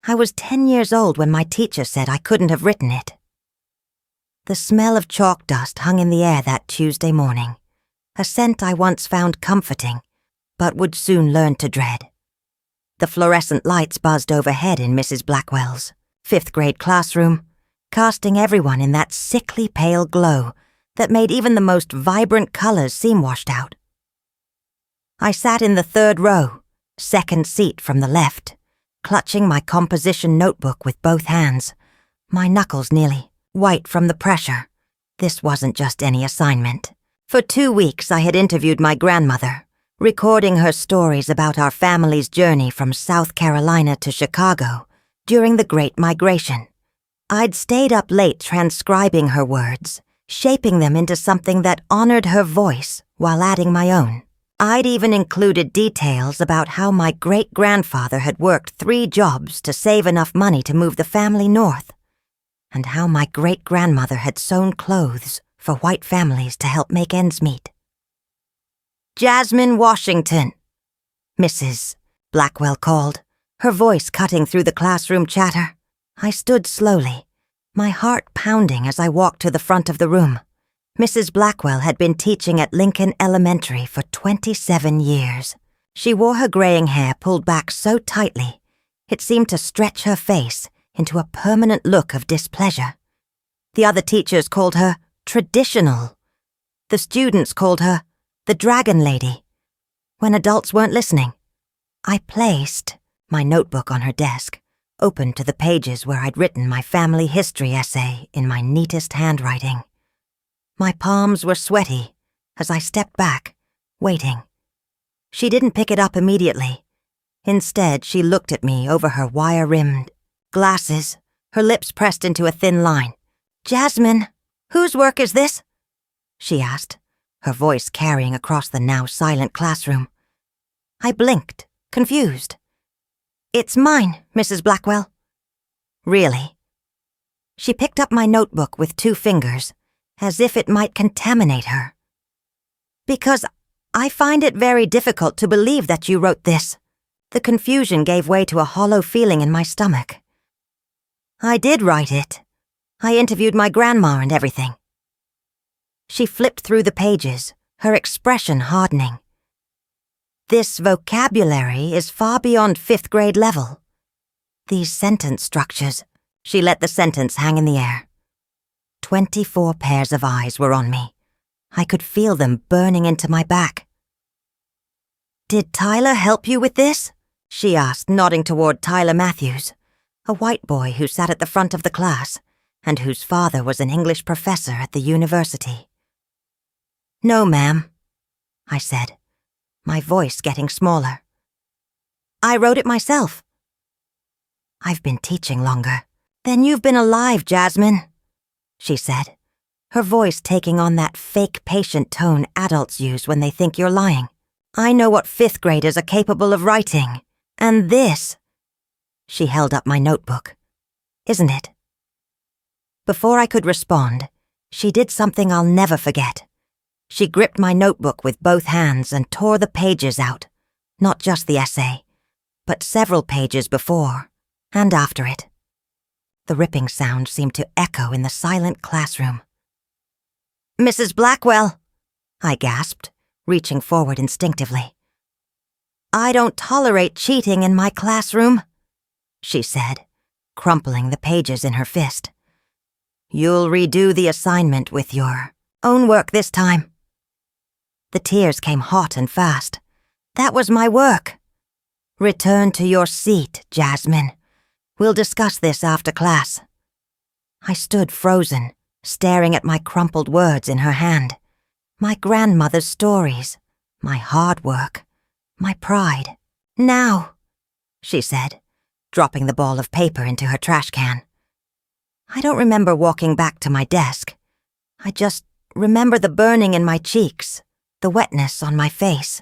I was 10 years old when my teacher said I couldn't have written it. The smell of chalk dust hung in the air that Tuesday morning, a scent I once found comforting, but would soon learn to dread. The fluorescent lights buzzed overhead in Mrs. Blackwell's 5th grade classroom, casting everyone in that sickly pale glow that made even the most vibrant colors seem washed out. I sat in the 3rd row, 2nd seat from the left, clutching my composition notebook with both hands, my knuckles nearly white from the pressure. This wasn't just any assignment. For 2 weeks I had interviewed my grandmother, recording her stories about our family's journey from South Carolina to Chicago during the Great Migration. I'd stayed up late transcribing her words, shaping them into something that honored her voice while adding my own. I'd even included details about how my great-grandfather had worked 3 jobs to save enough money to move the family north, and how my great-grandmother had sewn clothes for white families to help make ends meet. "Jasmine Washington," Mrs. Blackwell called, her voice cutting through the classroom chatter. I stood slowly, my heart pounding as I walked to the front of the room. Mrs. Blackwell had been teaching at Lincoln Elementary for 27 years. She wore her graying hair pulled back so tightly, it seemed to stretch her face into a permanent look of displeasure. The other teachers called her traditional. The students called her the Dragon Lady. When adults weren't listening, I placed my notebook on her desk, open to the pages where I'd written my family history essay in my neatest handwriting. My palms were sweaty as I stepped back, waiting. She didn't pick it up immediately. Instead, she looked at me over her wire-rimmed glasses, her lips pressed into a thin line. "Jasmine, whose work is this?" she asked, her voice carrying across the now silent classroom. I blinked, confused. "It's mine, Mrs. Blackwell." "Really?" She picked up my notebook with 2 fingers, as if it might contaminate her. "Because I find it very difficult to believe that you wrote this." The confusion gave way to a hollow feeling in my stomach. "I did write it. I interviewed my grandma and everything." She flipped through the pages, her expression hardening. "This vocabulary is far beyond 5th grade level. These sentence structures," she let the sentence hang in the air. 24 pairs of eyes were on me. I could feel them burning into my back. "Did Tyler help you with this?" she asked, nodding toward Tyler Matthews, a white boy who sat at the front of the class and whose father was an English professor at the university. "No, ma'am," I said, my voice getting smaller. "I wrote it myself." "I've been teaching longer." "Then you've been alive, Jasmine," she said, her voice taking on that fake patient tone adults use when they think you're lying. "I know what 5th graders are capable of writing. And this," she held up my notebook, "isn't it?" Before I could respond, she did something I'll never forget. She gripped my notebook with both hands and tore the pages out, not just the essay, but several pages before and after it. The ripping sound seemed to echo in the silent classroom. "Mrs. Blackwell," I gasped, reaching forward instinctively. "I don't tolerate cheating in my classroom," she said, crumpling the pages in her fist. "You'll redo the assignment with your own work this time." The tears came hot and fast. "That was my work." "Return to your seat, Jasmine. We'll discuss this after class." I stood frozen, staring at my crumpled words in her hand. My grandmother's stories, my hard work, my pride. "Now," she said, dropping the ball of paper into her trash can. I don't remember walking back to my desk. I just remember the burning in my cheeks, the wetness on my face,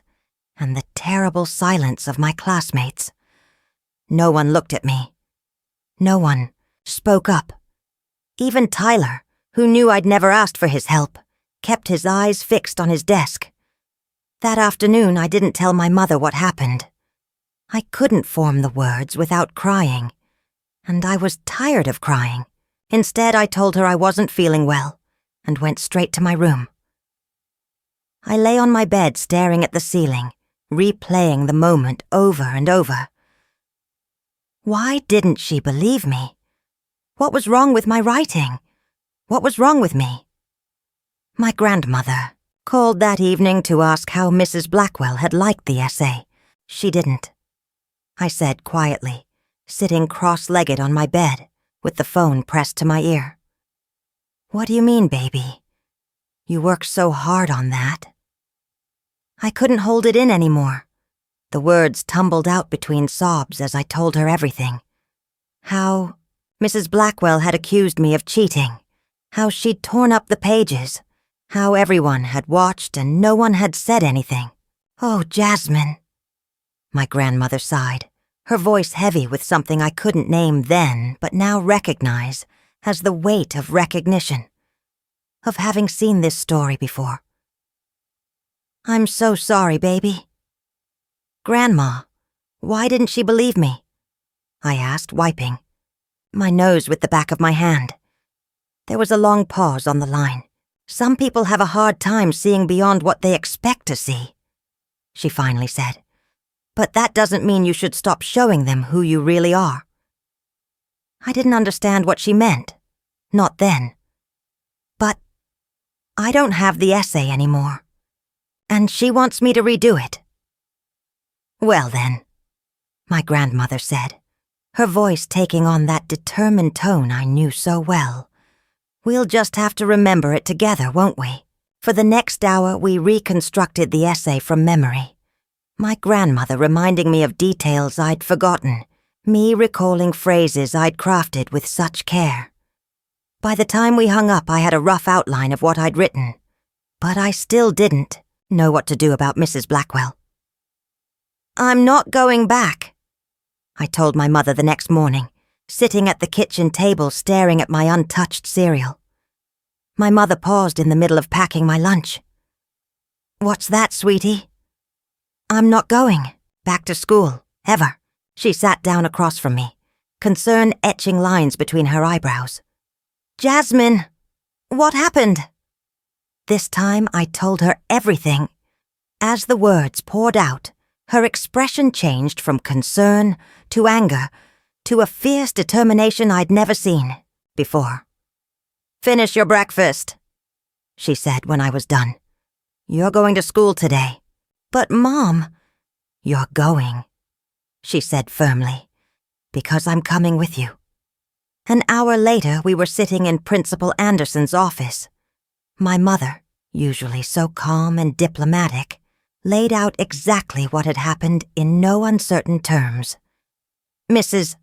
and the terrible silence of my classmates. No one looked at me. No one spoke up. Even Tyler, who knew I'd never asked for his help, kept his eyes fixed on his desk. That afternoon, I didn't tell my mother what happened. I couldn't form the words without crying, And I was tired of crying. Instead, I told her I wasn't feeling well and went straight to my room. I lay on my bed staring at the ceiling, replaying the moment over and over. Why didn't she believe me? What was wrong with my writing? What was wrong with me? My grandmother called that evening to ask how Mrs. Blackwell had liked the essay. She didn't, I said quietly, sitting cross-legged on my bed with the phone pressed to my ear. What do you mean, baby? You worked so hard on that. I couldn't hold it in anymore. The words tumbled out between sobs as I told her everything. How Mrs. Blackwell had accused me of cheating. How she'd torn up the pages. How everyone had watched and no one had said anything. Oh, Jasmine. My grandmother sighed, her voice heavy with something I couldn't name then but now recognize as the weight of recognition, of having seen this story before. I'm so sorry, baby. Grandma, why didn't she believe me? I asked, wiping my nose with the back of my hand. There was a long pause on the line. Some people have a hard time seeing beyond what they expect to see, she finally said. But that doesn't mean you should stop showing them who you really are. I didn't understand what she meant. Not then. But I don't have the essay anymore. And she wants me to redo it. Well then, my grandmother said, her voice taking on that determined tone I knew so well. We'll just have to remember it together, won't we? For the next hour, we reconstructed the essay from memory. My grandmother reminding me of details I'd forgotten, me recalling phrases I'd crafted with such care. By the time we hung up, I had a rough outline of what I'd written, but I still didn't know what to do about Mrs. Blackwell. I'm not going back, I told my mother the next morning, sitting at the kitchen table staring at my untouched cereal. My mother paused in the middle of packing my lunch. What's that, sweetie? I'm not going back to school, ever. She sat down across from me, concern etching lines between her eyebrows. Jasmine, what happened? This time I told her everything. As the words poured out, her expression changed from concern to anger to a fierce determination I'd never seen before. Finish your breakfast, she said when I was done. You're going to school today. But, Mom, you're going, she said firmly, because I'm coming with you. An hour later, we were sitting in Principal Anderson's office. My mother, usually so calm and diplomatic, laid out exactly what had happened in no uncertain terms. Mrs.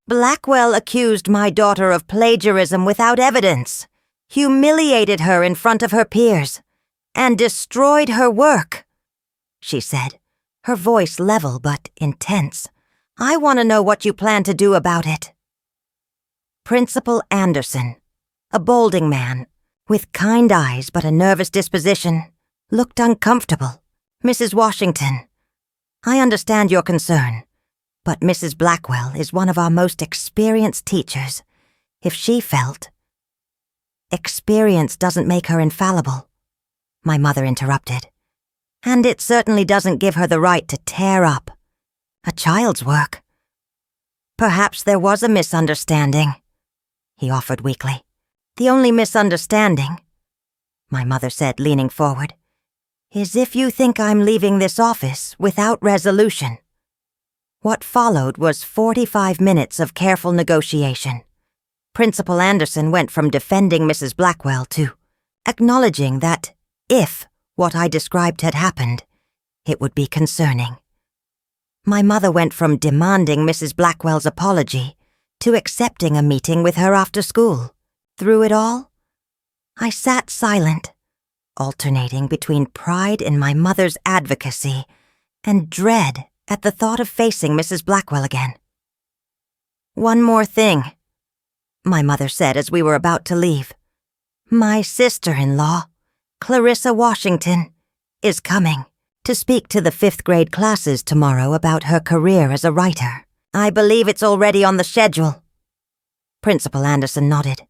Blackwell accused my daughter of plagiarism without evidence, humiliated her in front of her peers, and destroyed her work, she said, her voice level but intense. I want to know what you plan to do about it. Principal Anderson, a balding man, with kind eyes but a nervous disposition, looked uncomfortable. Mrs. Washington, I understand your concern, but Mrs. Blackwell is one of our most experienced teachers. If she felt... Experience doesn't make her infallible, my mother interrupted. And it certainly doesn't give her the right to tear up a child's work. Perhaps there was a misunderstanding, he offered weakly. The only misunderstanding, my mother said, leaning forward, is if you think I'm leaving this office without resolution. What followed was 45 minutes of careful negotiation. Principal Anderson went from defending Mrs. Blackwell to acknowledging that if what I described had happened, it would be concerning. My mother went from demanding Mrs. Blackwell's apology to accepting a meeting with her after school. Through it all, I sat silent, alternating between pride in my mother's advocacy and dread at the thought of facing Mrs. Blackwell again. One more thing, my mother said as we were about to leave. My sister-in-law, Clarissa Washington, is coming to speak to the 5th grade classes tomorrow about her career as a writer. I believe it's already on the schedule. Principal Anderson nodded.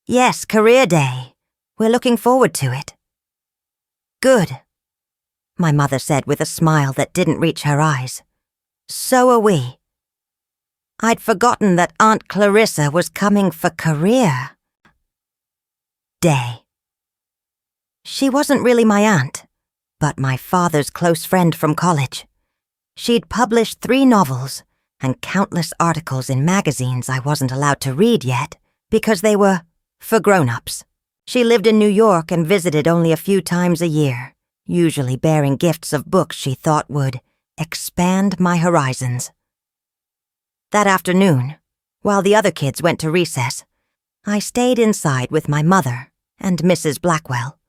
Yes, career day. We're looking forward to it. Good, my mother said with a smile that didn't reach her eyes. So are we. I'd forgotten that Aunt Clarissa was coming for career day. She wasn't really my aunt, but my father's close friend from college. She'd published 3 novels and countless articles in magazines I wasn't allowed to read yet because they were for grown-ups. She lived in New York and visited only a few times a year, usually bearing gifts of books she thought would expand my horizons. That afternoon, while the other kids went to recess, I stayed inside with my mother and Mrs. Blackwell.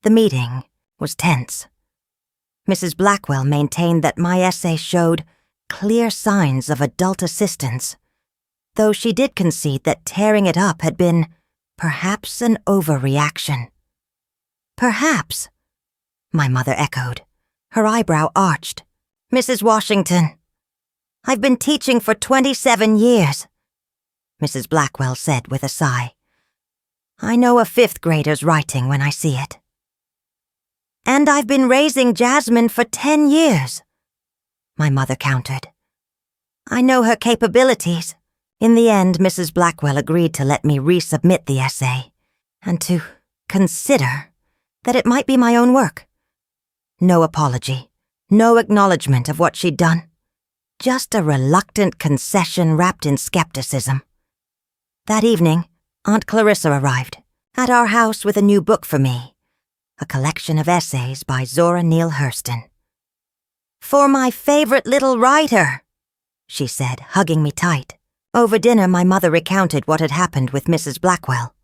The meeting was tense. Mrs. Blackwell maintained that my essay showed clear signs of adult assistance, though she did concede that tearing it up had been perhaps an overreaction. Perhaps, my mother echoed, her eyebrow arched. Mrs. Washington, I've been teaching for 27 years, Mrs. Blackwell said with a sigh. I know a 5th grader's writing when I see it. And I've been raising Jasmine for 10 years, my mother countered. I know her capabilities. In the end, Mrs. Blackwell agreed to let me resubmit the essay and to consider that it might be my own work. No apology, no acknowledgement of what she'd done. Just a reluctant concession wrapped in skepticism. That evening, Aunt Clarissa arrived at our house with a new book for me, a collection of essays by Zora Neale Hurston. For my favorite little writer, she said, hugging me tight. Over dinner, my mother recounted what had happened with Mrs. Blackwell.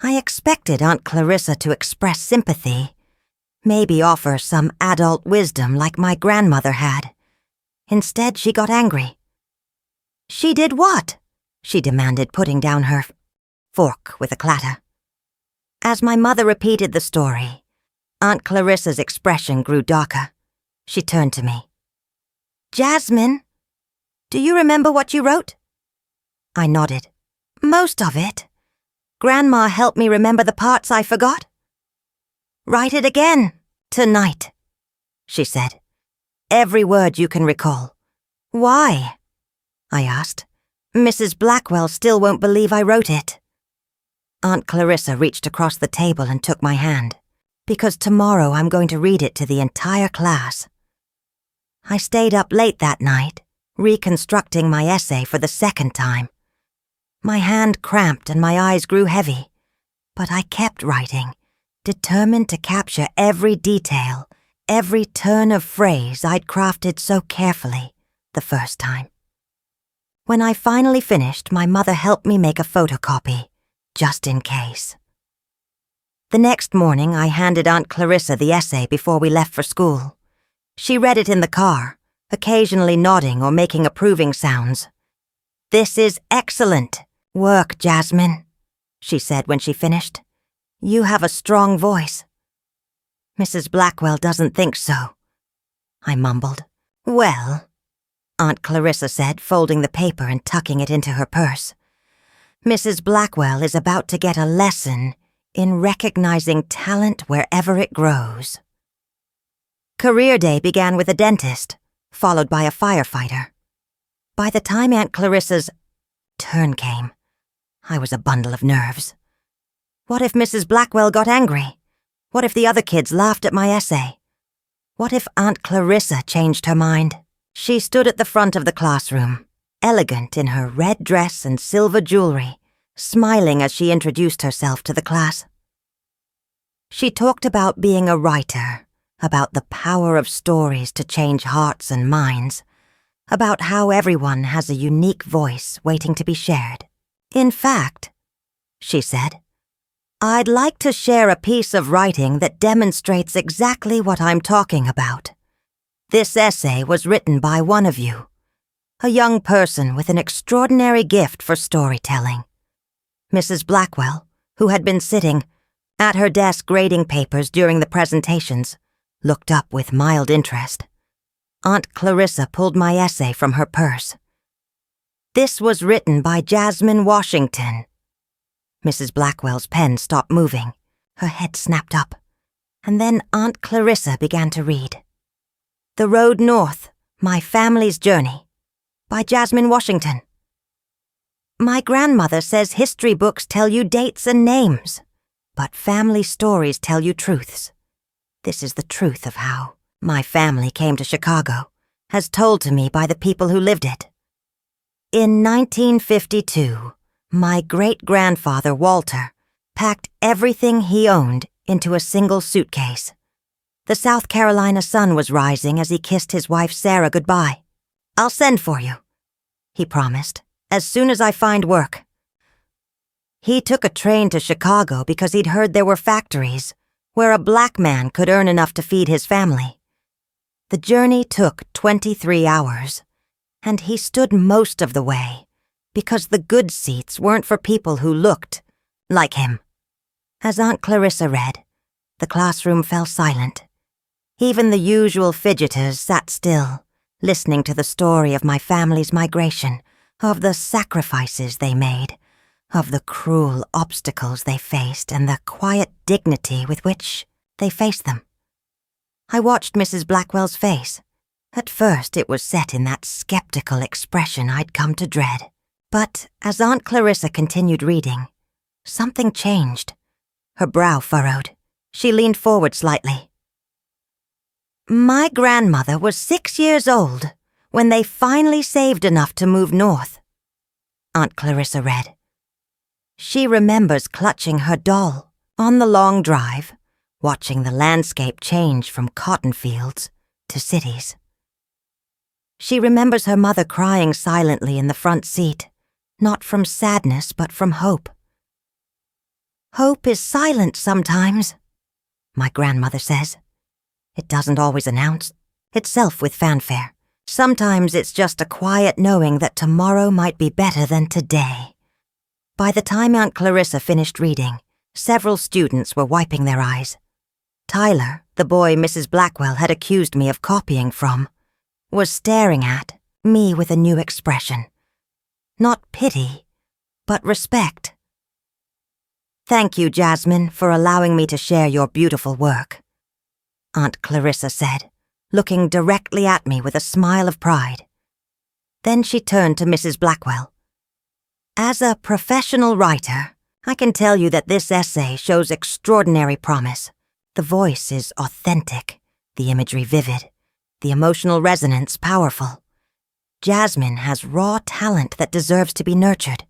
I expected Aunt Clarissa to express sympathy, maybe offer some adult wisdom like my grandmother had. Instead, she got angry. She did what? She demanded, putting down her fork with a clatter. As my mother repeated the story, Aunt Clarissa's expression grew darker. She turned to me. Jasmine, do you remember what you wrote? I nodded. Most of it. Grandma helped me remember the parts I forgot. Write it again, tonight, she said. Every word you can recall. Why? I asked. Mrs. Blackwell still won't believe I wrote it. Aunt Clarissa reached across the table and took my hand. Because tomorrow I'm going to read it to the entire class. I stayed up late that night, reconstructing my essay for the 2nd time. My hand cramped and my eyes grew heavy, but I kept writing, determined to capture every detail, every turn of phrase I'd crafted so carefully the first time. When I finally finished, my mother helped me make a photocopy, just in case. The next morning, I handed Aunt Clarissa the essay before we left for school. She read it in the car, occasionally nodding or making approving sounds. This is excellent work, Jasmine, she said when she finished. You have a strong voice. Mrs. Blackwell doesn't think so, I mumbled. Well, Aunt Clarissa said, folding the paper and tucking it into her purse. Mrs. Blackwell is about to get a lesson in recognizing talent wherever it grows. Career day began with a dentist, followed by a firefighter. By the time Aunt Clarissa's turn came, I was a bundle of nerves. What if Mrs. Blackwell got angry? What if the other kids laughed at my essay? What if Aunt Clarissa changed her mind? She stood at the front of the classroom, elegant in her red dress and silver jewelry, smiling as she introduced herself to the class. She talked about being a writer, about the power of stories to change hearts and minds, about how everyone has a unique voice waiting to be shared. In fact, she said, I'd like to share a piece of writing that demonstrates exactly what I'm talking about. This essay was written by one of you, a young person with an extraordinary gift for storytelling. Mrs. Blackwell, who had been sitting at her desk grading papers during the presentations, looked up with mild interest. Aunt Clarissa pulled my essay from her purse. This was written by Jasmine Washington. Mrs. Blackwell's pen stopped moving. Her head snapped up. And then Aunt Clarissa began to read. The Road North, My Family's Journey, by Jasmine Washington. My grandmother says history books tell you dates and names, but family stories tell you truths. This is the truth of how my family came to Chicago, as told to me by the people who lived it. In 1952, my great-grandfather, Walter, packed everything he owned into a single suitcase. The South Carolina sun was rising as he kissed his wife Sarah goodbye. I'll send for you, he promised, as soon as I find work. He took a train to Chicago because he'd heard there were factories where a black man could earn enough to feed his family. The journey took 23 hours, and he stood most of the way because the good seats weren't for people who looked like him. As Aunt Clarissa read, the classroom fell silent. Even the usual fidgeters sat still, listening to the story of my family's migration, of the sacrifices they made, of the cruel obstacles they faced, and the quiet dignity with which they faced them. I watched Mrs. Blackwell's face. At first it was set in that skeptical expression I'd come to dread. But as Aunt Clarissa continued reading, something changed. Her brow furrowed. She leaned forward slightly. My grandmother was 6 years old when they finally saved enough to move north, Aunt Clarissa read. She remembers clutching her doll on the long drive, watching the landscape change from cotton fields to cities. She remembers her mother crying silently in the front seat, not from sadness but from hope. Hope is silent sometimes, my grandmother says. It doesn't always announce itself with fanfare. Sometimes it's just a quiet knowing that tomorrow might be better than today. By the time Aunt Clarissa finished reading, several students were wiping their eyes. Tyler, the boy Mrs. Blackwell had accused me of copying from, was staring at me with a new expression. Not pity, but respect. Thank you, Jasmine, for allowing me to share your beautiful work, Aunt Clarissa said, looking directly at me with a smile of pride. Then she turned to Mrs. Blackwell. As a professional writer, I can tell you that this essay shows extraordinary promise. The voice is authentic, the imagery vivid, the emotional resonance powerful. Jasmine has raw talent that deserves to be nurtured.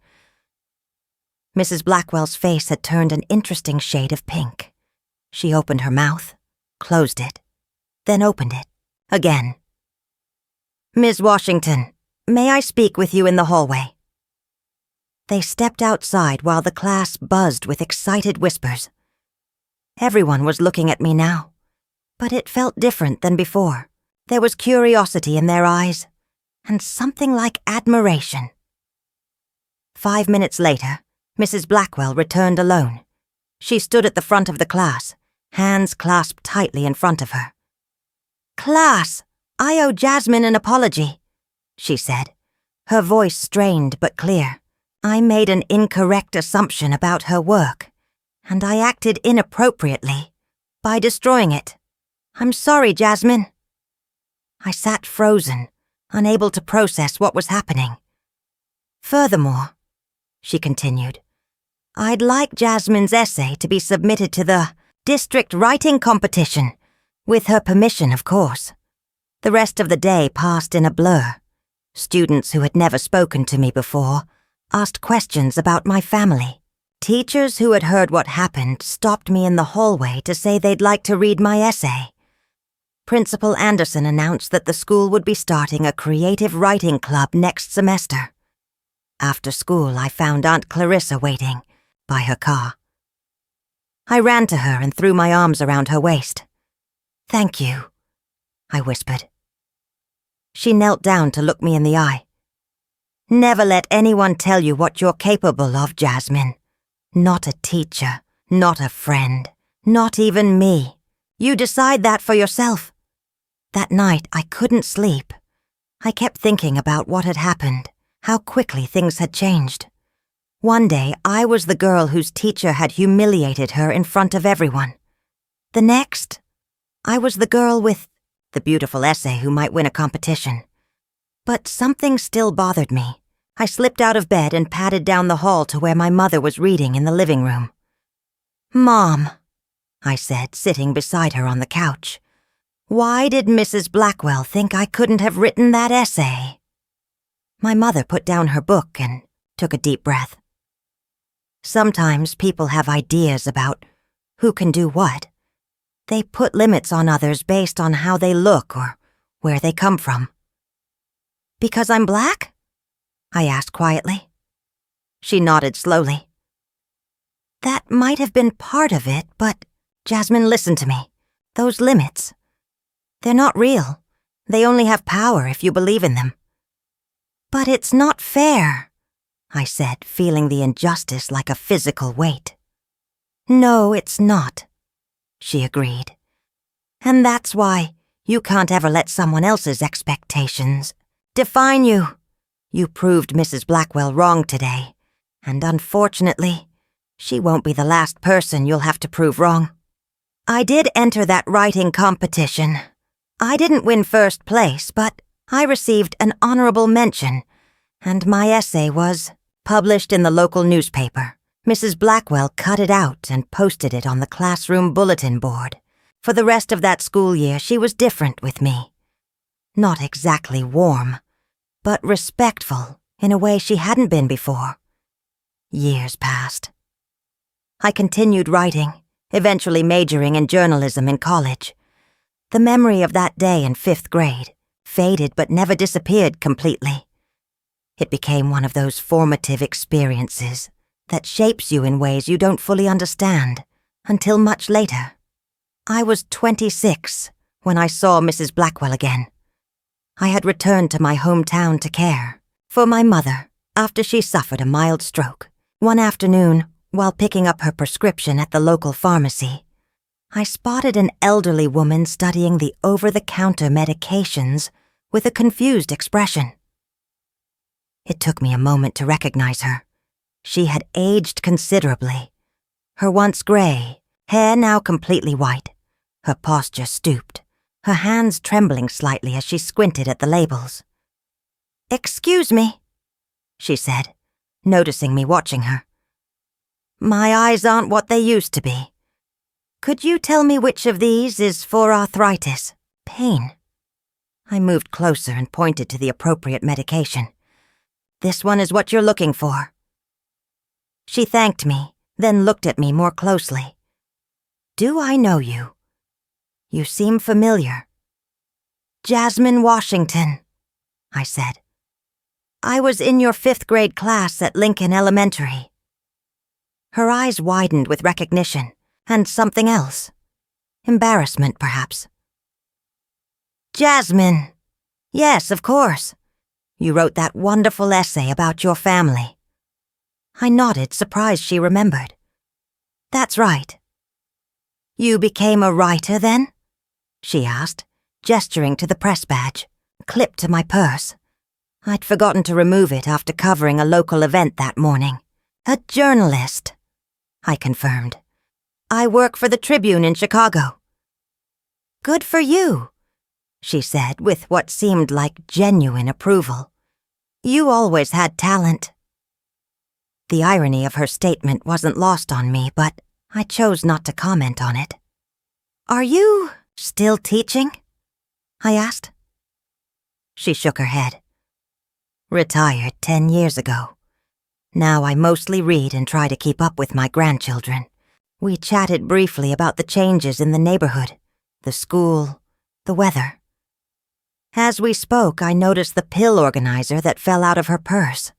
Mrs. Blackwell's face had turned an interesting shade of pink. She opened her mouth, closed it, then opened it again. Ms. Washington, may I speak with you in the hallway? They stepped outside while the class buzzed with excited whispers. Everyone was looking at me now, but it felt different than before. There was curiosity in their eyes, and something like admiration. 5 minutes later, Mrs. Blackwell returned alone. She stood at the front of the class, hands clasped tightly in front of her. Class, I owe Jasmine an apology, she said, her voice strained but clear. I made an incorrect assumption about her work, and I acted inappropriately by destroying it. I'm sorry, Jasmine. I sat frozen, unable to process what was happening. Furthermore, she continued, I'd like Jasmine's essay to be submitted to the district writing competition, with her permission, of course. The rest of the day passed in a blur. Students who had never spoken to me before asked questions about my family. Teachers who had heard what happened stopped me in the hallway to say they'd like to read my essay. Principal Anderson announced that the school would be starting a creative writing club next semester. After school, I found Aunt Clarissa waiting by her car. I ran to her and threw my arms around her waist. Thank you, I whispered. She knelt down to look me in the eye. Never let anyone tell you what you're capable of, Jasmine. Not a teacher, not a friend, not even me. You decide that for yourself. That night, I couldn't sleep. I kept thinking about what had happened, how quickly things had changed. One day, I was the girl whose teacher had humiliated her in front of everyone. The next, I was the girl with the beautiful essay who might win a competition. But something still bothered me. I slipped out of bed and padded down the hall to where my mother was reading in the living room. "Mom," I said, sitting beside her on the couch, "why did Mrs. Blackwell think I couldn't have written that essay?" My mother put down her book and took a deep breath. Sometimes people have ideas about who can do what. They put limits on others based on how they look or where they come from. "Because I'm black?" I asked quietly. She nodded slowly. "That might have been part of it, but Jasmine, listen to me. Those limits, they're not real. They only have power if you believe in them." "But it's not fair," I said, feeling the injustice like a physical weight. "No, it's not," she agreed. "And that's why you can't ever let someone else's expectations define you. You proved Mrs. Blackwell wrong today, and unfortunately, she won't be the last person you'll have to prove wrong. I did enter that writing competition. I didn't win first place, but I received an honorable mention, and my essay was published in the local newspaper. Mrs. Blackwell cut it out and posted it on the classroom bulletin board. For the rest of that school year, she was different with me. Not exactly warm, but respectful in a way she hadn't been before. Years passed. I continued writing, eventually majoring in journalism in college. The memory of that day in 5th grade faded but never disappeared completely. It became one of those formative experiences that shapes you in ways you don't fully understand until much later. I was 26 when I saw Mrs. Blackwell again. I had returned to my hometown to care for my mother after she suffered a mild stroke. One afternoon, while picking up her prescription at the local pharmacy, I spotted an elderly woman studying the over-the-counter medications with a confused expression. It took me a moment to recognize her. She had aged considerably. Her once gray hair now completely white, her posture stooped, her hands trembling slightly as she squinted at the labels. "Excuse me," she said, noticing me watching her. "My eyes aren't what they used to be. Could you tell me which of these is for arthritis, pain?" I moved closer and pointed to the appropriate medication. "This one is what you're looking for." She thanked me, then looked at me more closely. "Do I know you? You seem familiar." "Jasmine Washington," I said. "I was in your 5th grade class at Lincoln Elementary." Her eyes widened with recognition, and something else. Embarrassment, perhaps. "Jasmine! Yes, of course. You wrote that wonderful essay about your family." I nodded, surprised she remembered. "That's right." "You became a writer, then?" she asked, gesturing to the press badge, clipped to my purse. I'd forgotten to remove it after covering a local event that morning. "A journalist," I confirmed. "I work for the Tribune in Chicago." "Good for you," she said with what seemed like genuine approval. "You always had talent." The irony of her statement wasn't lost on me, but I chose not to comment on it. "Are you still teaching?" I asked. She shook her head. "Retired 10 years ago. Now I mostly read and try to keep up with my grandchildren." We chatted briefly about the changes in the neighborhood, the school, the weather. As we spoke, I noticed the pill organizer that fell out of her purse,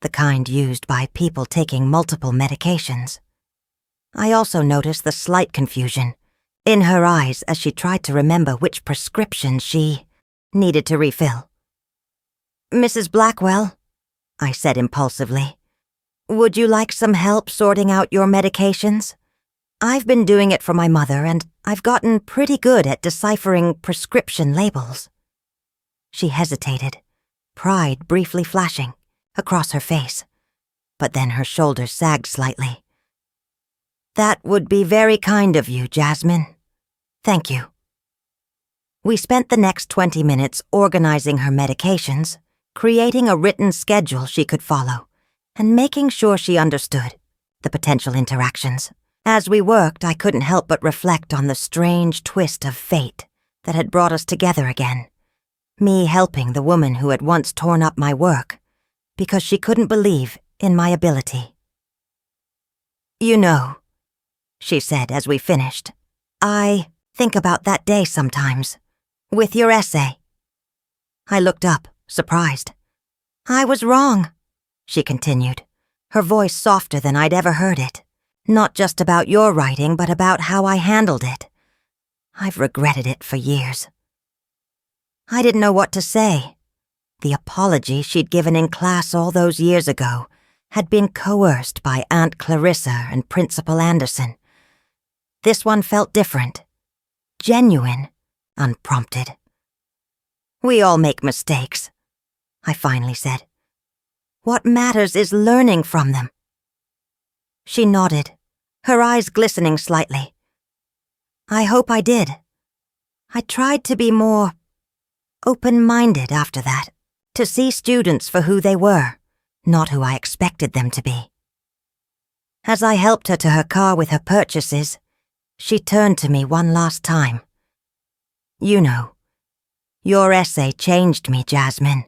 the kind used by people taking multiple medications. I also noticed the slight confusion in her eyes as she tried to remember which prescription she needed to refill. "Mrs. Blackwell," I said impulsively, "would you like some help sorting out your medications? I've been doing it for my mother, and I've gotten pretty good at deciphering prescription labels." She hesitated, pride briefly flashing. across her face, but then her shoulders sagged slightly. "That would be very kind of you, Jasmine. Thank you." We spent the next 20 minutes organizing her medications, creating a written schedule she could follow, and making sure she understood the potential interactions. As we worked, I couldn't help but reflect on the strange twist of fate that had brought us together again. Me helping the woman who had once torn up my work because she couldn't believe in my ability. "You know," she said as we finished, "I think about that day sometimes, with your essay." I looked up, surprised. "I was wrong," she continued, her voice softer than I'd ever heard it. "Not just about your writing, but about how I handled it. I've regretted it for years." I didn't know what to say. The apology she'd given in class all those years ago had been coerced by Aunt Clarissa and Principal Anderson. This one felt different, genuine, unprompted. "We all make mistakes," I finally said. "What matters is learning from them." She nodded, her eyes glistening slightly. "I hope I did. I tried to be more open-minded after that, to see students for who they were, not who I expected them to be." As I helped her to her car with her purchases, she turned to me one last time. "You know, your essay changed me, Jasmine.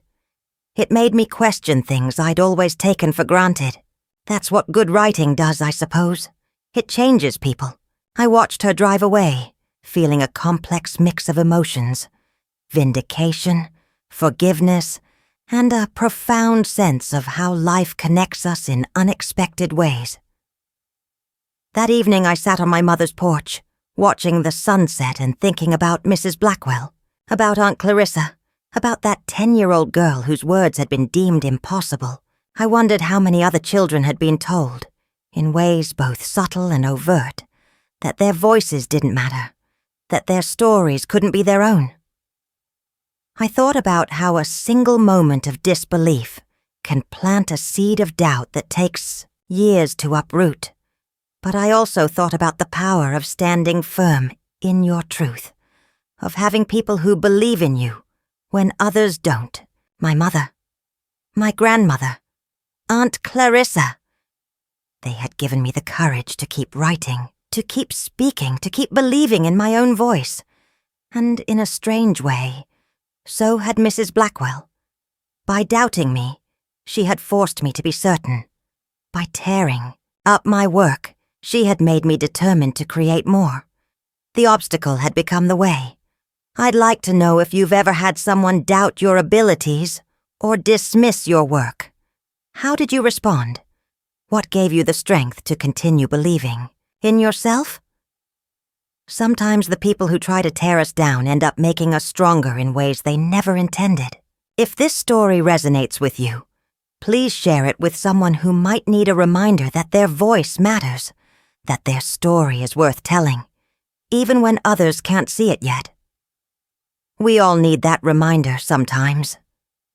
It made me question things I'd always taken for granted. That's what good writing does, I suppose. It changes people." I watched her drive away, feeling a complex mix of emotions: vindication, forgiveness, and a profound sense of how life connects us in unexpected ways. That evening I sat on my mother's porch, watching the sunset and thinking about Mrs. Blackwell, about Aunt Clarissa, about that 10-year-old girl whose words had been deemed impossible. I wondered how many other children had been told, in ways both subtle and overt, that their voices didn't matter, that their stories couldn't be their own. I thought about how a single moment of disbelief can plant a seed of doubt that takes years to uproot. But I also thought about the power of standing firm in your truth, of having people who believe in you when others don't. My mother, my grandmother, Aunt Clarissa. They had given me the courage to keep writing, to keep speaking, to keep believing in my own voice. And in a strange way, so had Mrs. Blackwell. By doubting me, she had forced me to be certain. By tearing up my work, she had made me determined to create more. The obstacle had become the way. I'd like to know if you've ever had someone doubt your abilities or dismiss your work. How did you respond? What gave you the strength to continue believing? In yourself? Sometimes the people who try to tear us down end up making us stronger in ways they never intended. If this story resonates with you, please share it with someone who might need a reminder that their voice matters, that their story is worth telling, even when others can't see it yet. We all need that reminder sometimes,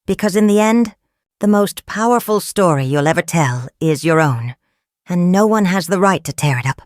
because in the end, the most powerful story you'll ever tell is your own, and no one has the right to tear it up.